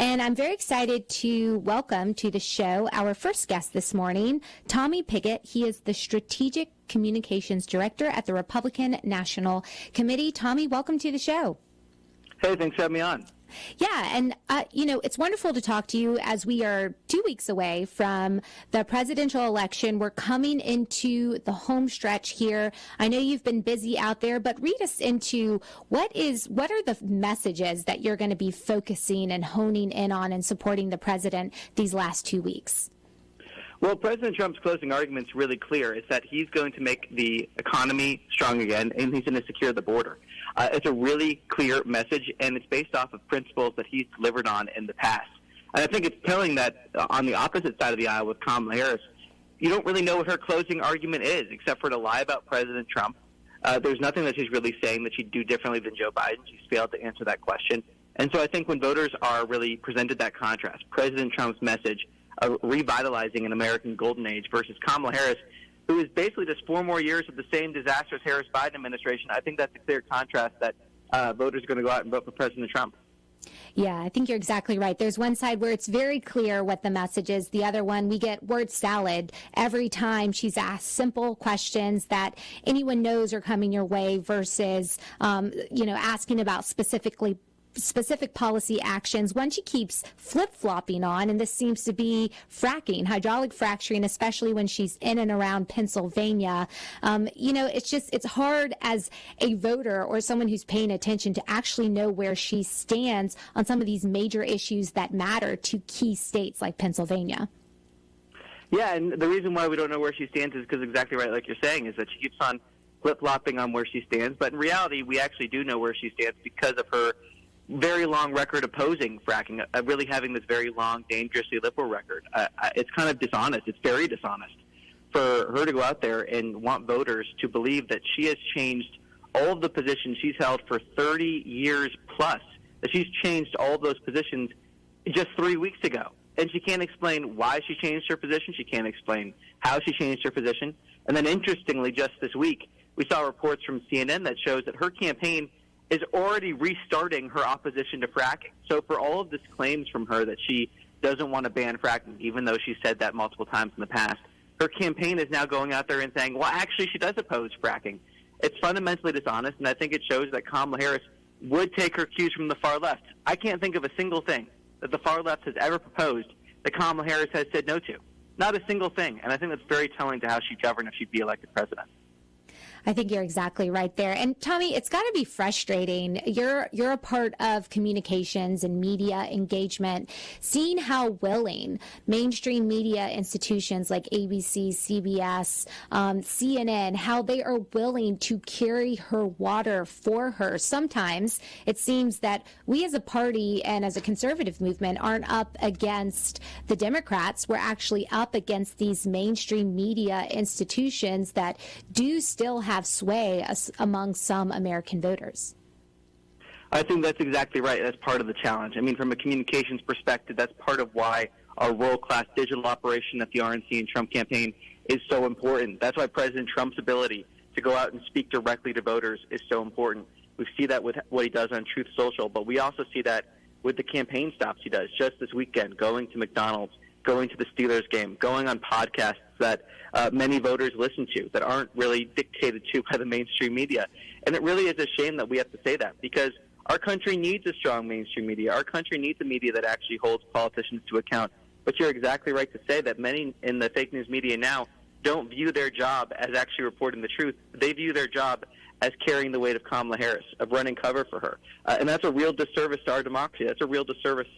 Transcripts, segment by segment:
And I'm very excited to welcome to the show our first guest this morning, Tommy Pigott. He is the Strategic Communications Director at the Republican National Committee. Tommy, welcome to the show. Hey, thanks for having me on. Yeah, and, it's wonderful to talk to you as we are 2 weeks away from the presidential election. We're coming into the home stretch here. I know you've been busy out there, but read us into what are the messages that you're going to be focusing and honing in on and supporting the president these last 2 weeks? Well, President Trump's closing argument's really clear. It's that he's going to make the economy strong again, and he's going to secure the border. It's a really clear message, and it's based off of principles that he's delivered on in the past. And I think it's telling that on the opposite side of the aisle with Kamala Harris, you don't really know what her closing argument is, except for to lie about President Trump. There's nothing that she's really saying that she'd do differently than Joe Biden. She's failed to answer that question. And so I think when voters are really presented that contrast, President Trump's message of revitalizing an American golden age versus Kamala Harris, who is basically just 4 more years of the same disastrous Harris-Biden administration, I think that's a clear contrast that voters are going to go out and vote for President Trump. Yeah, I think you're exactly right. There's one side where it's very clear what the message is. The other one, we get word salad every time she's asked simple questions that anyone knows are coming your way versus, asking about specific policy actions. One she keeps flip-flopping on, and this seems to be fracking, hydraulic fracturing, especially when she's in and around Pennsylvania. It's hard as a voter or someone who's paying attention to actually know where she stands on some of these major issues that matter to key states like Pennsylvania. Yeah, and the reason why we don't know where she stands is because exactly right, like you're saying, is that she keeps on flip-flopping on where she stands. But in reality, we actually do know where she stands because of her very long record opposing fracking, really having this very long, dangerously liberal record. It's kind of dishonest. It's very dishonest for her to go out there and want voters to believe that she has changed all of the positions she's held for 30 years plus, that she's changed all of those positions just 3 weeks ago. And she can't explain why she changed her position. She can't explain how she changed her position. And then interestingly, just this week, we saw reports from CNN that shows that her campaign is already restarting her opposition to fracking. So for all of this claims from her that she doesn't want to ban fracking, even though she said that multiple times in the past, her campaign is now going out there and saying, well, actually, she does oppose fracking. It's fundamentally dishonest, and I think it shows that Kamala Harris would take her cues from the far left. I can't think of a single thing that the far left has ever proposed that Kamala Harris has said no to. Not a single thing, and I think that's very telling to how she'd govern if she'd be elected president. I think you're exactly right there. And Tommy, it's got to be frustrating. You're a part of communications and media engagement, seeing how willing mainstream media institutions like ABC, CBS, CNN, how they are willing to carry her water for her. Sometimes it seems that we as a party and as a conservative movement aren't up against the Democrats. We're actually up against these mainstream media institutions that do still have sway among some American voters. I think that's exactly right. That's part of the challenge. I mean, from a communications perspective, that's part of why our world-class digital operation at the RNC and Trump campaign is so important. That's why President Trump's ability to go out and speak directly to voters is so important. We see that with what he does on Truth Social, but we also see that with the campaign stops he does just this weekend, going to McDonald's, going to the Steelers game, going on podcasts that many voters listen to that aren't really dictated to by the mainstream media. And it really is a shame that we have to say that, because our country needs a strong mainstream media. Our country needs a media that actually holds politicians to account. But you're exactly right to say that many in the fake news media now don't view their job as actually reporting the truth. They view their job as carrying the weight of Kamala Harris, of running cover for her. And that's a real disservice to our democracy. That's a real disservice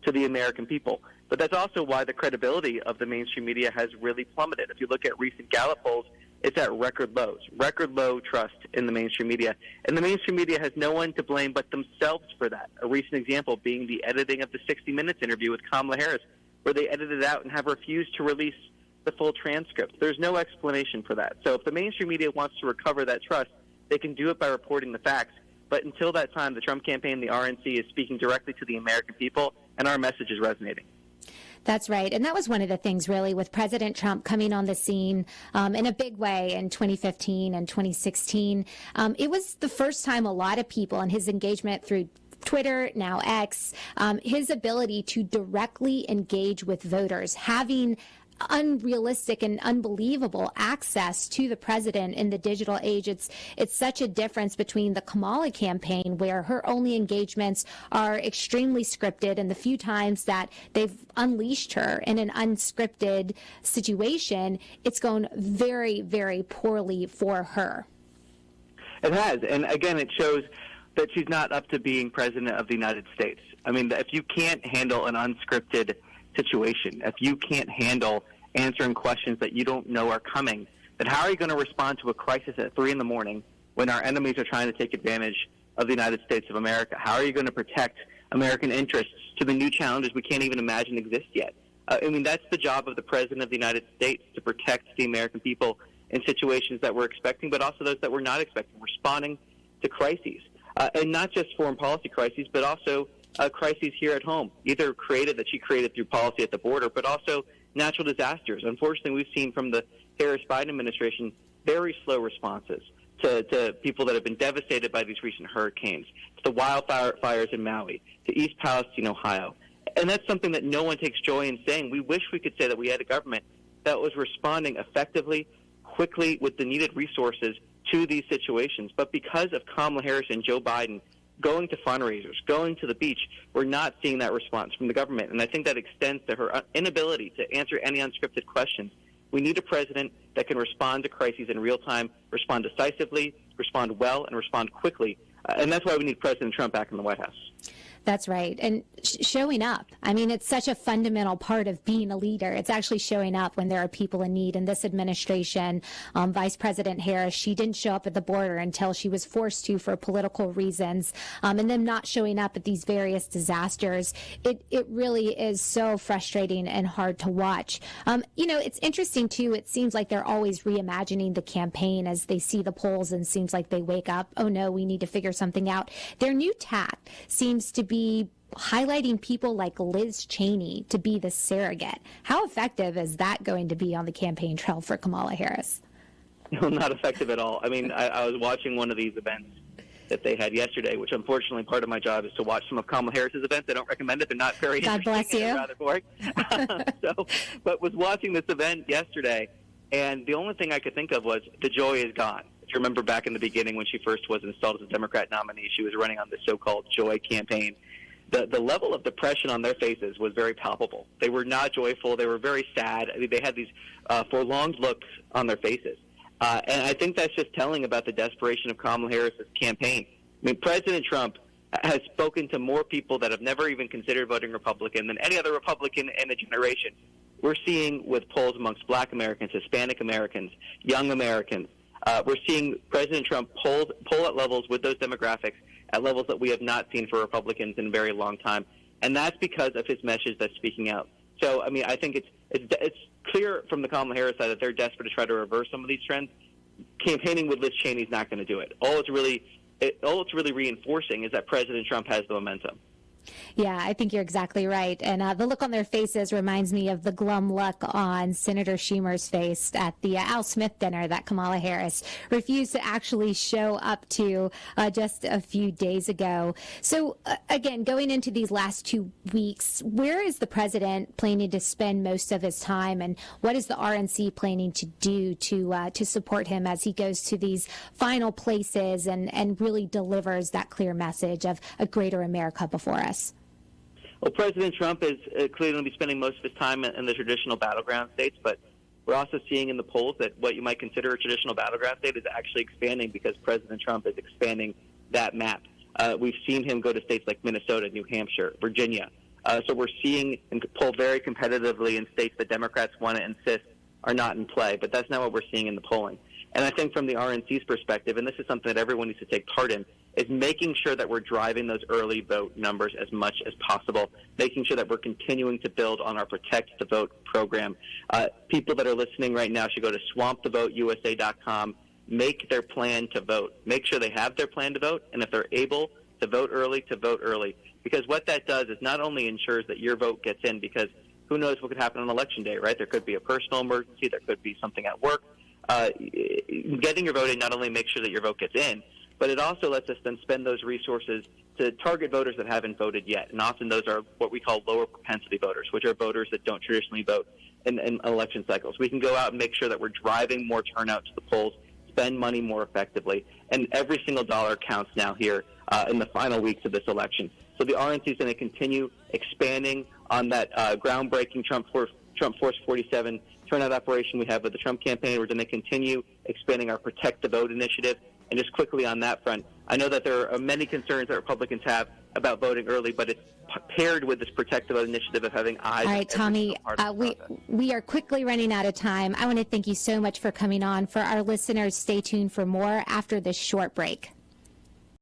to the American people. But that's also why the credibility of the mainstream media has really plummeted. If you look at recent Gallup polls, it's at record lows, record low trust in the mainstream media. And the mainstream media has no one to blame but themselves for that. A recent example being the editing of the 60 Minutes interview with Kamala Harris, where they edited it out and have refused to release the full transcript. There's no explanation for that. So if the mainstream media wants to recover that trust, they can do it by reporting the facts. But until that time, the Trump campaign, the RNC, is speaking directly to the American people, and our message is resonating. That's right. And that was one of the things, really, with President Trump coming on the scene in a big way in 2015 and 2016. It was the first time a lot of people in his engagement through Twitter, now X, his ability to directly engage with voters, having unrealistic and unbelievable access to the president in the digital age. It's such a difference between the Kamala campaign, where her only engagements are extremely scripted, and the few times that they've unleashed her in an unscripted situation, it's gone very, very poorly for her. It has, and again, it shows that she's not up to being president of the United States. I mean, if you can't handle an unscripted situation, if you can't handle answering questions that you don't know are coming, then how are you going to respond to a crisis at 3 in the morning when our enemies are trying to take advantage of the United States of America? How are you going to protect American interests to the new challenges we can't even imagine exist yet? I mean, that's the job of the President of the United States, to protect the American people in situations that we're expecting, but also those that we're not expecting, responding to crises. And not just foreign policy crises, but also crises here at home, either that she created through policy at the border, but also natural disasters. Unfortunately, we've seen from the Harris-Biden administration very slow responses to people that have been devastated by these recent hurricanes, to the wildfires in Maui, to East Palestine, Ohio. And that's something that no one takes joy in saying. We wish we could say that we had a government that was responding effectively, quickly, with the needed resources to these situations. But because of Kamala Harris and Joe Biden going to fundraisers, going to the beach, we're not seeing that response from the government. And I think that extends to her inability to answer any unscripted questions. We need a president that can respond to crises in real time, respond decisively, respond well, and respond quickly. And that's why we need President Trump back in the White House. That's right. And showing up. I mean, it's such a fundamental part of being a leader. It's actually showing up when there are people in need. In this administration, Vice President Harris, she didn't show up at the border until she was forced to for political reasons. And them not showing up at these various disasters, it really is so frustrating and hard to watch. It's interesting, too. It seems like they're always reimagining the campaign as they see the polls, and seems like they wake up, oh, no, we need to figure something out. Their new tack seems to be highlighting people like Liz Cheney to be the surrogate. How effective is that going to be on the campaign trail for Kamala Harris? No, not effective at all. I mean, I was watching one of these events that they had yesterday, which unfortunately part of my job is to watch some of Kamala Harris's events. I don't recommend it. They're not very God interesting. bless you. Rather boring. But was watching this event yesterday, and the only thing I could think of was the joy is gone. If you remember back in the beginning when she first was installed as a Democrat nominee, she was running on the so-called Joy campaign. The level of depression on their faces was very palpable. They were not joyful. They were very sad. I mean, they had these forlonged looks on their faces. And I think that's just telling about the desperation of Kamala Harris's campaign. I mean, President Trump has spoken to more people that have never even considered voting Republican than any other Republican in a generation. We're seeing with polls amongst Black Americans, Hispanic Americans, young Americans, we're seeing President Trump poll at levels with those demographics at levels that we have not seen for Republicans in a very long time. And that's because of his message that's speaking out. So, I mean, I think it's clear from the Kamala Harris side that they're desperate to try to reverse some of these trends. Campaigning with Liz Cheney is not going to do it. All it's really reinforcing is that President Trump has the momentum. Yeah, I think you're exactly right. And the look on their faces reminds me of the glum look on Senator Schumer's face at the Al Smith dinner that Kamala Harris refused to actually show up to just a few days ago. So, again, going into these last 2 weeks, where is the president planning to spend most of his time, and what is the RNC planning to do to support him as he goes to these final places and really delivers that clear message of a greater America before us? Well, President Trump is clearly going to be spending most of his time in the traditional battleground states, but we're also seeing in the polls that what you might consider a traditional battleground state is actually expanding because President Trump is expanding that map. We've seen him go to states like Minnesota, New Hampshire, Virginia. So we're seeing him poll very competitively in states that Democrats want to insist are not in play, but that's not what we're seeing in the polling. And I think from the RNC's perspective, and this is something that everyone needs to take part in, is making sure that we're driving those early vote numbers as much as possible, making sure that we're continuing to build on our Protect the Vote program. People that are listening right now should go to swampthevoteusa.com, make their plan to vote. Make sure they have their plan to vote, and if they're able to vote early. Because what that does is not only ensures that your vote gets in, because who knows what could happen on Election Day, right? There could be a personal emergency. There could be something at work. Getting your vote in not only makes sure that your vote gets in, but it also lets us then spend those resources to target voters that haven't voted yet. And often those are what we call lower propensity voters, which are voters that don't traditionally vote in election cycles. We can go out and make sure that we're driving more turnout to the polls, spend money more effectively, and every single dollar counts now here in the final weeks of this election. So the RNC is going to continue expanding on that groundbreaking Trump Force 47 turnout operation we have with the Trump campaign. We're going to continue expanding our Protect the Vote initiative. And just quickly on that front, I know that there are many concerns that Republicans have about voting early, but it's paired with this Protect the Vote initiative of having eyes. All right, Tommy, we are quickly running out of time. I want to thank you so much for coming on. For our listeners, stay tuned for more after this short break.